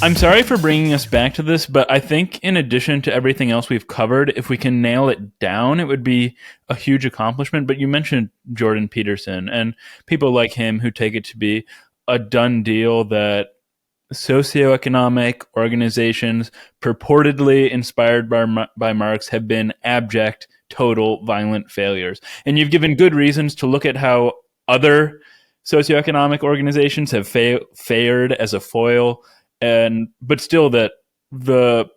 I'm sorry for bringing us back to this, but I think in addition to everything else we've covered, if we can nail it down, it would be a huge accomplishment. But you mentioned Jordan Peterson and people like him who take it to be a done deal that socioeconomic organizations purportedly inspired by Marx have been abject, total, violent failures. And you've given good reasons to look at how other socioeconomic organizations have fared as a foil, but still that the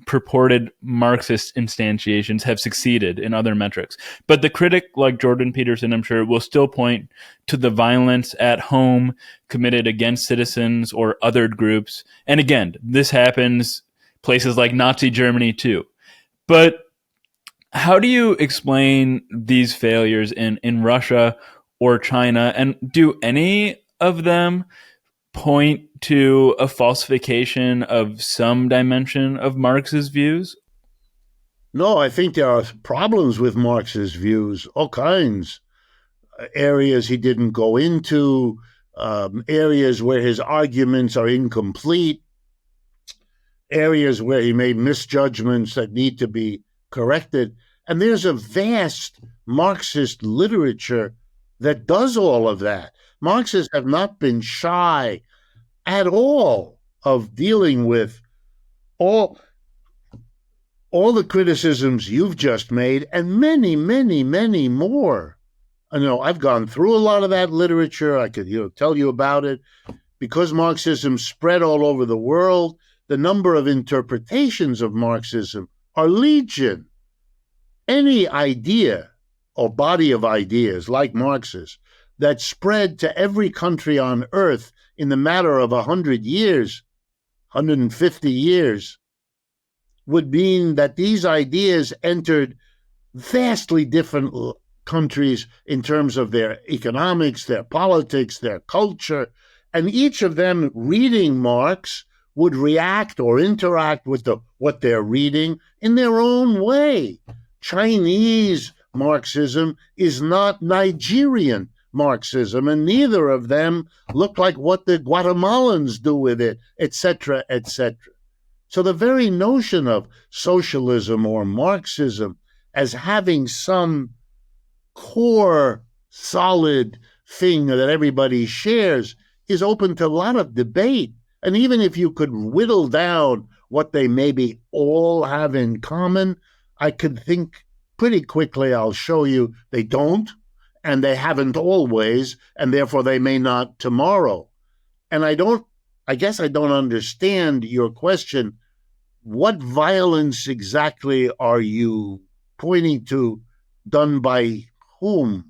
purported Marxist instantiations have succeeded in other metrics. But the critic like Jordan Peterson, I'm sure, will still point to the violence at home committed against citizens or othered groups. And again, this happens places like Nazi Germany too. But how do you explain these failures in Russia or China? And do any of them point to a falsification of some dimension of Marx's views? No, I think there are problems with Marx's views, all kinds. Areas he didn't go into, areas where his arguments are incomplete, areas where he made misjudgments that need to be corrected. And there's a vast Marxist literature that does all of that. Marxists have not been shy at all of dealing with all the criticisms you've just made and many, many, many more. I know I've gone through a lot of that literature. I could tell you about it. Because Marxism spread all over the world, the number of interpretations of Marxism are legion. Any idea or body of ideas like Marx's that spread to every country on earth in the matter of 100 years, 150 years, would mean that these ideas entered vastly different countries in terms of their economics, their politics, their culture, and each of them reading Marx would react or interact with what they're reading in their own way. Chinese Marxism is not Nigerian Marxism, and neither of them look like what the Guatemalans do with it, etc., etc. So the very notion of socialism or Marxism as having some core, solid thing that everybody shares is open to a lot of debate. And even if you could whittle down what they maybe all have in common, I could think pretty quickly I'll show you they don't, and they haven't always, and therefore they may not tomorrow. And I guess I don't understand your question. What violence exactly are you pointing to, done by whom?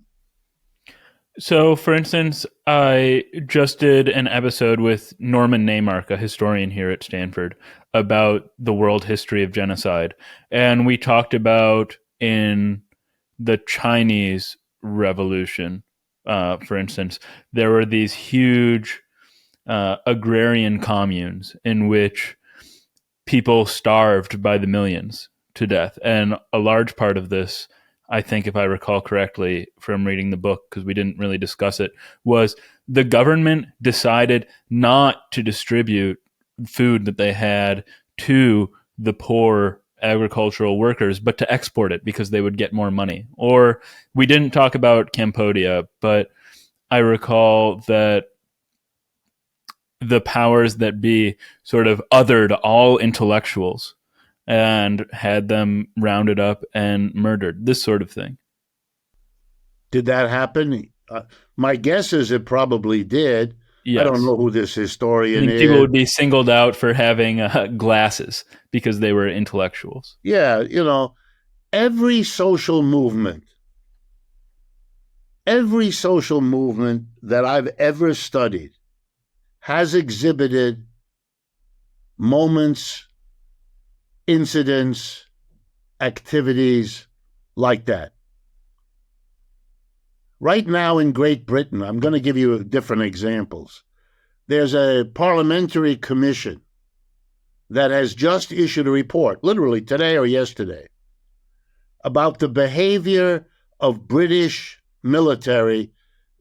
So, for instance, I just did an episode with Norman Neymark, a historian here at Stanford, about the world history of genocide. And we talked about in the Chinese Revolution, for instance, there were these huge agrarian communes in which people starved by the millions to death. And a large part of this, I think, if I recall correctly from reading the book, because we didn't really discuss it, was the government decided not to distribute food that they had to the poor agricultural workers, but to export it because they would get more money. Or we didn't talk about Cambodia, but I recall that the powers that be sort of othered all intellectuals and had them rounded up and murdered, this sort of thing. Did that happen? My guess is it probably did. Yes. I don't know who this historian is. People would be singled out for having glasses because they were intellectuals. Yeah, every social movement that I've ever studied has exhibited moments, incidents, activities like that. Right now in Great Britain, I'm going to give you different examples. There's a parliamentary commission that has just issued a report, literally today or yesterday, about the behavior of British military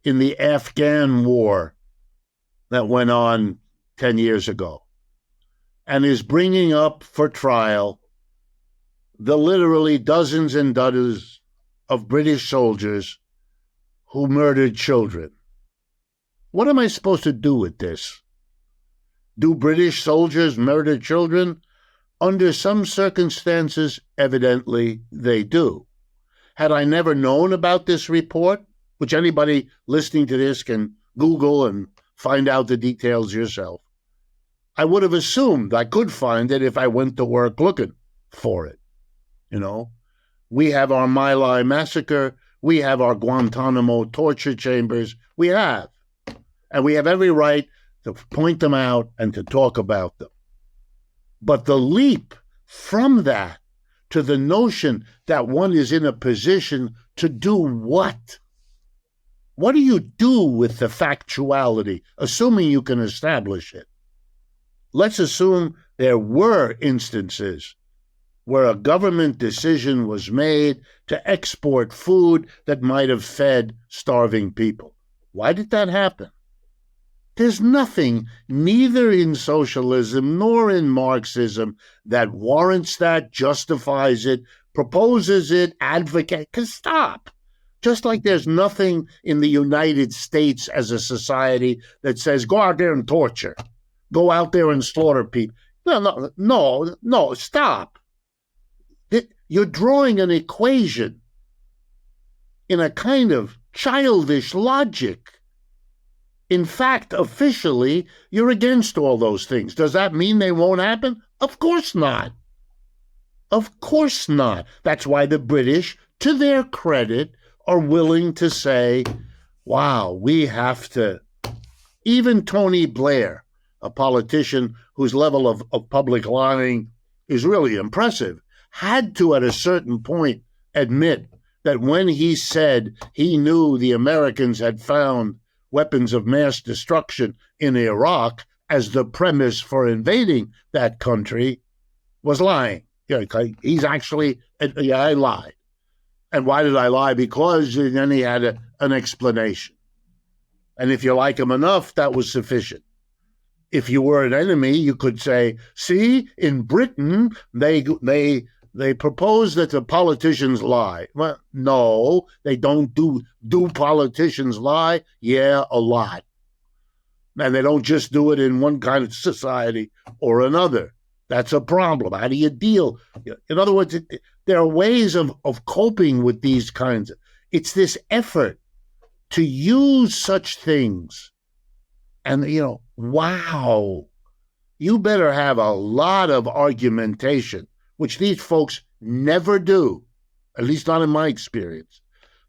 in the Afghan war that went on 10 years ago. and is bringing up for trial the literally dozens and dozens of British soldiers who murdered children. What am I supposed to do with this? Do British soldiers murder children? Under some circumstances, evidently, they do. Had I never known about this report, which anybody listening to this can Google and find out the details yourself, I would have assumed I could find it if I went to work looking for it. You know, we have our My Lai massacre. We have our Guantanamo torture chambers. We have. And we have every right to point them out and to talk about them. But the leap from that to the notion that one is in a position to do what? What do you do with the factuality, assuming you can establish it? Let's assume there were instances where a government decision was made to export food that might have fed starving people. Why did that happen? There's nothing, neither in socialism nor in Marxism, that warrants that, justifies it, proposes it, advocates. Because stop. Just like there's nothing in the United States as a society that says, go out there and torture. Go out there and slaughter people. No, stop. You're drawing an equation in a kind of childish logic. In fact, officially, you're against all those things. Does that mean they won't happen? Of course not. Of course not. That's why the British, to their credit, are willing to say, wow, we have to. Even Tony Blair, a politician whose level of public lying is really impressive, had to, at a certain point, admit that when he said he knew the Americans had found weapons of mass destruction in Iraq as the premise for invading that country, was lying. He's actually, I lied. And why did I lie? Because then he had an explanation. And if you like him enough, that was sufficient. If you were an enemy, you could say, see, in Britain, they propose that the politicians lie. Well, no, they don't do politicians lie? Yeah, a lot. And they don't just do it in one kind of society or another. That's a problem. How do you deal? In other words, there are ways of coping with these kinds of, it's this effort to use such things. And, wow, you better have a lot of argumentation, which these folks never do, at least not in my experience.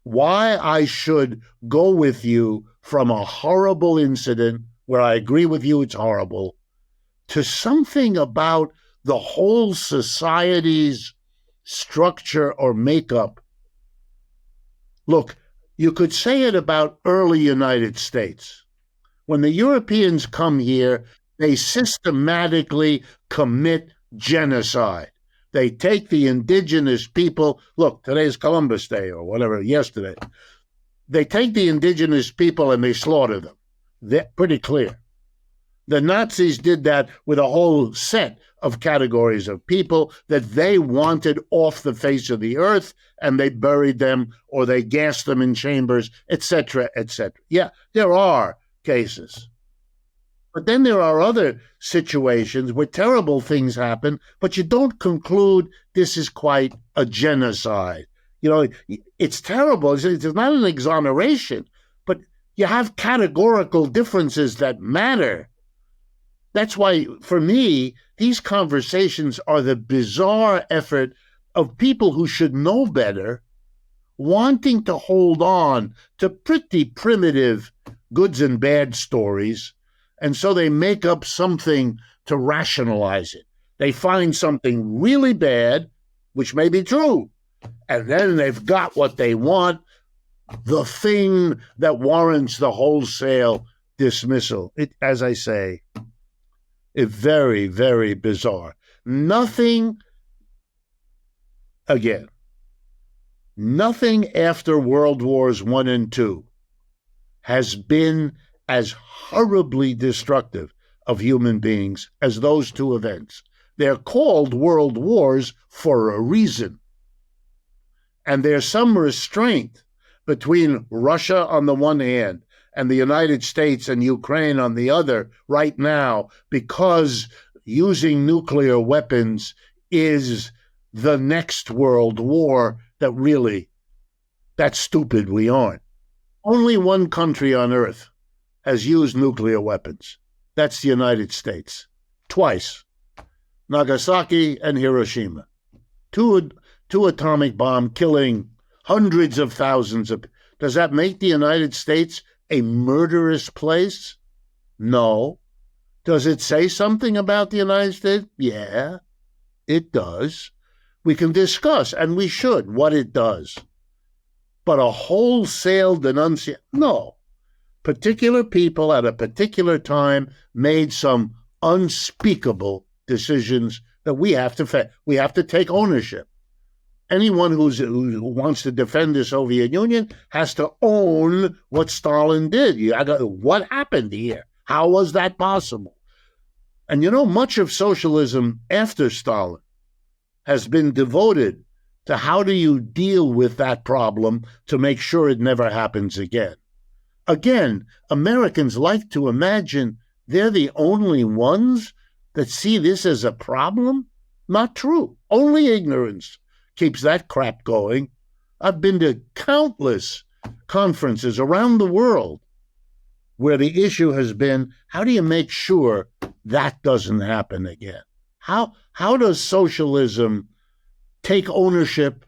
Why I should go with you from a horrible incident, where I agree with you it's horrible, to something about the whole society's structure or makeup. Look, you could say it about early United States. When the Europeans come here, they systematically commit genocide. They take the indigenous people. Look, today's Columbus Day or whatever, yesterday. They take the indigenous people and they slaughter them. They're pretty clear. The Nazis did that with a whole set of categories of people that they wanted off the face of the earth, and they buried them or they gassed them in chambers, etc., etc. Yeah, there are cases. But then there are other situations where terrible things happen, but you don't conclude this is quite a genocide. It's terrible. It's not an exoneration, but you have categorical differences that matter. That's why, for me, these conversations are the bizarre effort of people who should know better, wanting to hold on to pretty primitive goods and bad stories, and so they make up something to rationalize it. They find something really bad, which may be true, and then they've got what they want, the thing that warrants the wholesale dismissal. As I say, it's very, very bizarre. Nothing after World Wars I and II has been as horribly destructive of human beings as those two events. They're called world wars for a reason. And there's some restraint between Russia on the one hand and the United States and Ukraine on the other right now, because using nuclear weapons is the next world war that's stupid we aren't. Only one country on earth has used nuclear weapons. That's the United States. Twice. Nagasaki and Hiroshima. Two atomic bombs killing hundreds of thousands of... Does that make the United States a murderous place? No. Does it say something about the United States? Yeah, it does. We can discuss, and we should, what it does. But a wholesale denunciation? No. Particular people at a particular time made some unspeakable decisions that we have to take ownership. Anyone who wants to defend the Soviet Union has to own what Stalin did. What happened here? How was that possible? And much of socialism after Stalin has been devoted to how do you deal with that problem to make sure it never happens again. Again, Americans like to imagine they're the only ones that see this as a problem. Not true. Only ignorance keeps that crap going. I've been to countless conferences around the world where the issue has been, how do you make sure that doesn't happen again? How does socialism take ownership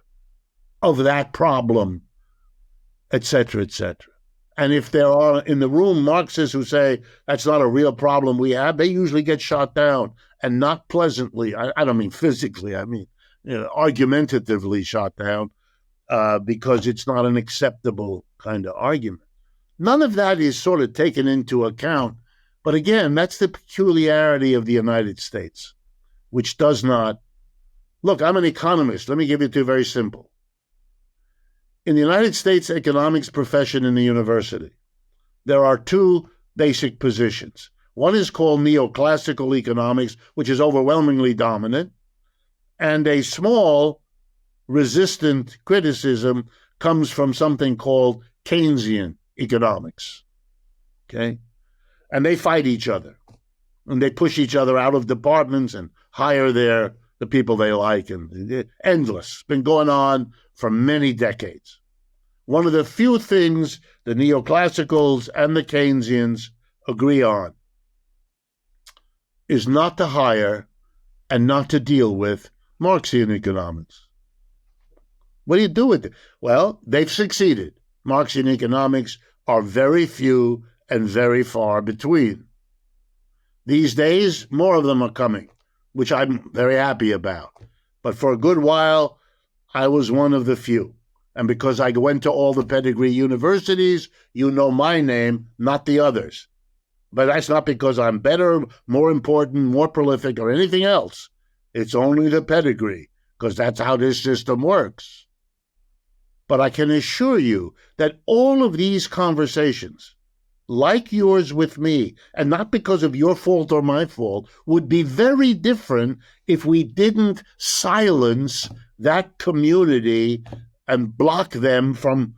of that problem, et cetera, et cetera? And if there are in the room Marxists who say that's not a real problem we have, they usually get shot down, and not pleasantly. I don't mean physically. I mean argumentatively shot down because it's not an acceptable kind of argument. None of that is sort of taken into account. But again, that's the peculiarity of the United States, which does not... Look, I'm an economist. Let me give it to you very simple. In the United States economics profession in the university, there are two basic positions. One is called neoclassical economics, which is overwhelmingly dominant, and a small resistant criticism comes from something called Keynesian economics. Okay? And they fight each other, and they push each other out of departments and hire the people they like, and endless. It's been going on for many decades. One of the few things the neoclassicals and the Keynesians agree on is not to hire and not to deal with Marxian economics. What do you do with it? Well, they've succeeded. Marxian economics are very few and very far between. These days, more of them are coming, which I'm very happy about. But for a good while, I was one of the few. And because I went to all the pedigree universities, you know my name, not the others. But that's not because I'm better, more important, more prolific, or anything else. It's only the pedigree, because that's how this system works. But I can assure you that all of these conversations, like yours with me, and not because of your fault or my fault, would be very different if we didn't silence that community and block them from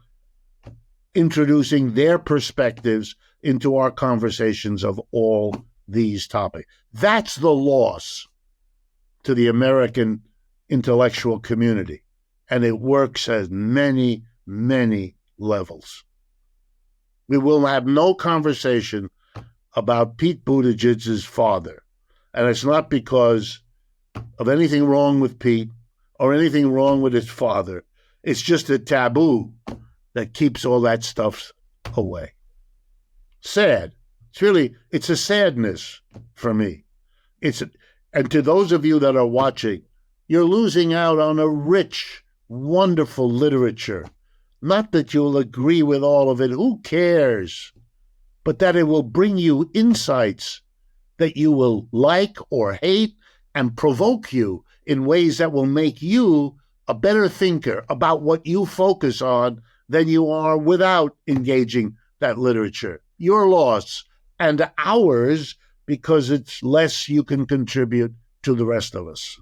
introducing their perspectives into our conversations of all these topics. That's the loss to the American intellectual community, and it works at many, many levels. We will have no conversation about Pete Buttigieg's father, and it's not because of anything wrong with Pete or anything wrong with his father. It's just a taboo that keeps all that stuff away. Sad. It's a sadness for me. And to those of you that are watching, you're losing out on a rich, wonderful literature. Not that you'll agree with all of it, who cares? But that it will bring you insights that you will like or hate and provoke you in ways that will make you a better thinker about what you focus on than you are without engaging that literature. Your loss and ours because it's less you can contribute to the rest of us.